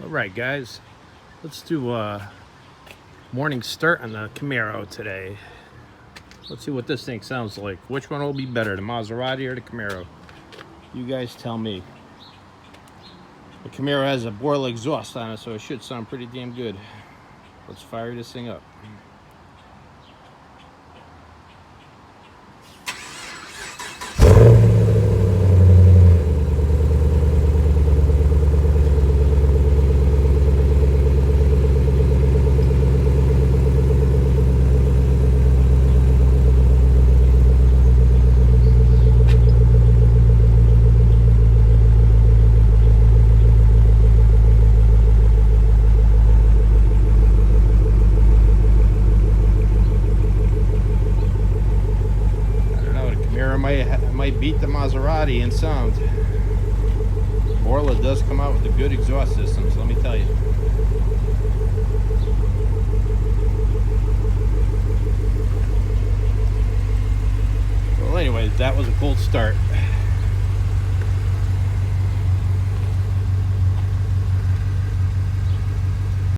Alright guys, let's do a morning start on the Camaro today. Let's see what this thing sounds like. Which one will be better, the Maserati or the Camaro? You guys tell me. The Camaro has a borla exhaust on it, so it should sound pretty damn good. Let's fire this thing up. Might beat the Maserati in sound. Borla does come out with a good exhaust system, so let me tell you. Well, anyways, that was a cold start.